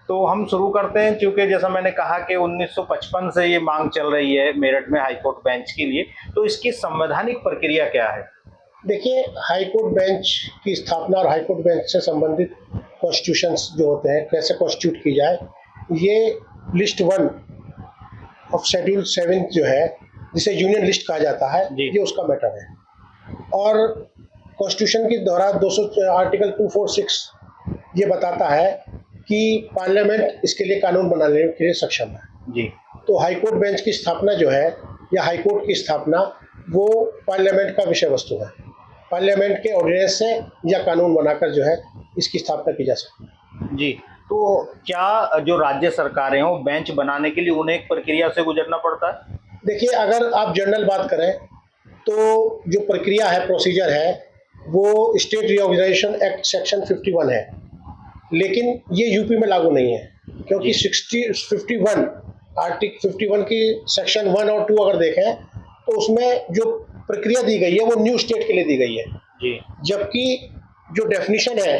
तो हम शुरू करते हैं, क्योंकि जैसा मैंने कहा कि 1955 से ये मांग चल रही है मेरठ में हाई कोर्ट बेंच के लिए, तो इसकी संवैधानिक प्रक्रिया क्या है? देखिए, हाई कोर्ट बेंच की स्थापना और हाई कोर्ट बेंच से संबंधित कॉन्स्टिट्यूशंस जो होते हैं कैसे कॉन्स्टिट्यूट की जाए, ये लिस्ट 1 ऑफ शेड्यूल 7 जो है, जिसे यूनियन लिस्ट कहा जाता है, ये उसका मैटर है। और कॉन्स्टिट्यूशन की द्वारा 200 आर्टिकल 246 ये बताता है कि पार्लियामेंट इसके लिए कानून बनाने के लिए सक्षम है जी। तो हाई कोर्ट बेंच की स्थापना जो है, या हाई कोर्ट की स्थापना, वो पार्लियामेंट का विषय वस्तु है। पार्लियामेंट के ऑर्डिनेंस से या कानून बनाकर जो है इसकी स्थापना की जा सकती है। जी, तो क्या जो राज्य सरकारें हैं वो बेंच बनाने के लिए उन्हें एक प्रक्रिया से गुजरना पड़ता है? देखिए, अगर आप जनरल बात करें तो जो प्रक्रिया है, प्रोसीजर है, वो स्टेट रीऑर्गेनाइजेशन एक्ट सेक्शन 51 है, लेकिन ये यूपी में लागू नहीं है, क्योंकि 51 आर्टिकल 51 की सेक्शन 1 और 2 अगर देखें तो उसमें जो प्रक्रिया दी गई है वो न्यू स्टेट के लिए दी गई है जी। जबकि जो डेफिनेशन है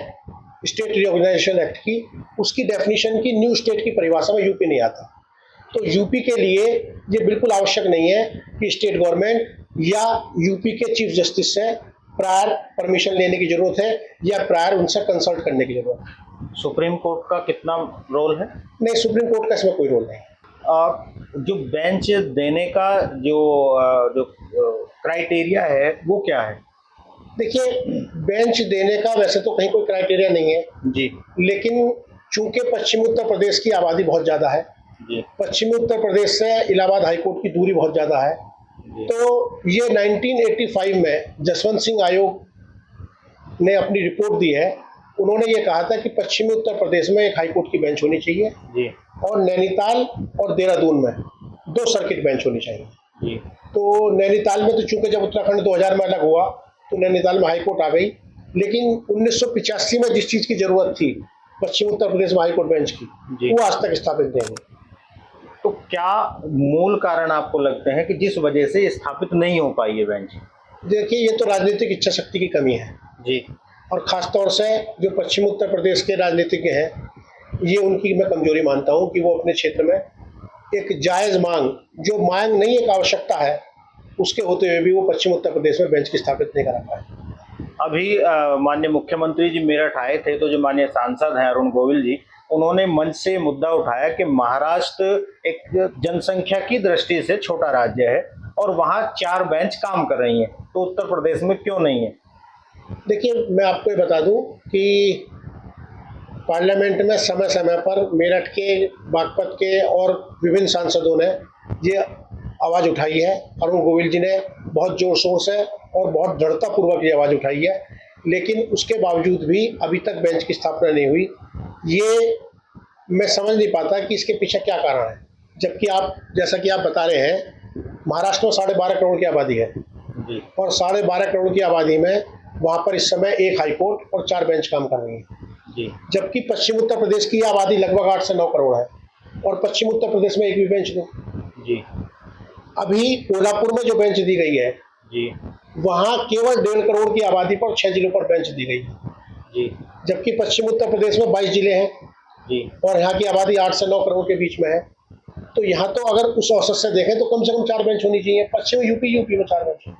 स्टेट रीऑर्गेनाइजेशन एक्ट की, उसकी डेफिनेशन की न्यू स्टेट की परिभाषा में यूपी नहीं आता। तो यूपी के लिए ये बिल्कुल आवश्यक नहीं है कि स्टेट गवर्नमेंट या यूपी के चीफ जस्टिस से प्रायर परमिशन लेने की जरूरत है या प्रायर उनसे कंसल्ट करने की जरूरत है। सुप्रीम कोर्ट का कितना रोल है? नहीं, सुप्रीम कोर्ट का इसमें कोई रोल नहीं। जो बेंच देने का जो क्राइटेरिया है वो क्या है? देखिए, बेंच देने का वैसे तो कहीं कोई क्राइटेरिया नहीं है जी। लेकिन चूंकि पश्चिमी उत्तर प्रदेश की आबादी बहुत ज़्यादा है, जी। पश्चिमी उत्तर प्रदेश से इलाहाबाद हाई कोर्ट की दूरी बहुत ज़्यादा है, तो ये 1985 में जसवंत सिंह आयोग ने अपनी रिपोर्ट दी है। उन्होंने ये कहा था कि पश्चिमी उत्तर प्रदेश में एक हाई कोर्ट की बेंच होनी चाहिए जी। और नैनीताल और देहरादून में 2 सर्किट बेंच होनी चाहिए। जी। तो नैनीताल में तो चूंकि जब उत्तराखंड 2000 में अलग हुआ तो नैनीताल में हाई कोर्ट आ गई, लेकिन 1985 में जिस चीज़ की ज़रूरत थी पश्चिमी उत्तर प्रदेश में हाई कोर्ट बेंच की, वो आज तक स्थापित नहीं हुई। तो क्या मूल कारण आपको लगते हैं कि जिस वजह से स्थापित नहीं हो पाई ये बेंच? देखिए, ये तो राजनीतिक इच्छा शक्ति की कमी है जी। और ख़ास तौर से जो पश्चिमी उत्तर प्रदेश के राजनीतिज्ञ हैं, ये उनकी मैं कमजोरी मानता हूँ कि वो अपने क्षेत्र में एक जायज़ मांग, जो मांग नहीं एक आवश्यकता है, उसके होते हुए भी वो पश्चिम उत्तर प्रदेश में बेंच की स्थापित नहीं करा पाए। अभी माननीय मुख्यमंत्री जी मेरठ आए थे, तो जो माननीय सांसद हैं अरुण गोविल जी, उन्होंने मंच से मुद्दा उठाया कि महाराष्ट्र एक जनसंख्या की दृष्टि से छोटा राज्य है और वहाँ 4 बेंच काम कर रही हैं, तो उत्तर प्रदेश में क्यों नहीं है? देखिए, मैं आपको ये बता दूं कि पार्लियामेंट में समय समय पर मेरठ के, बागपत के और विभिन्न सांसदों ने ये आवाज़ उठाई है। अरुण गोविल जी ने बहुत जोर शोर से और बहुत दृढ़तापूर्वक ये आवाज़ उठाई है, लेकिन उसके बावजूद भी अभी तक बेंच की स्थापना नहीं हुई। ये मैं समझ नहीं पाता कि इसके पीछे क्या कारण है, जबकि आप, जैसा कि आप बता रहे हैं, महाराष्ट्र में 12.5 करोड़ की आबादी है जी। और 12.5 करोड़ की आबादी में वहाँ पर इस समय 1 हाई कोर्ट और 4 बेंच काम कर रही हैं। जी। जबकि पश्चिम उत्तर प्रदेश की आबादी लगभग 8 से 9 करोड़ है और पश्चिम उत्तर प्रदेश में एक भी बेंच नहीं। जी। अभी कोल्हापुर में जो बेंच दी गई है, जी। वहाँ केवल 1.5 करोड़ की आबादी पर 6 जिलों पर बेंच दी गई है, जी। जबकि पश्चिम उत्तर प्रदेश में 22 जिले हैं जी। और यहाँ की आबादी 8 से 9 करोड़ के बीच में है। तो यहाँ तो अगर उस औसत से देखें तो कम से कम 4 बेंच होनी चाहिए। पश्चिम यूपी में 4 बेंच।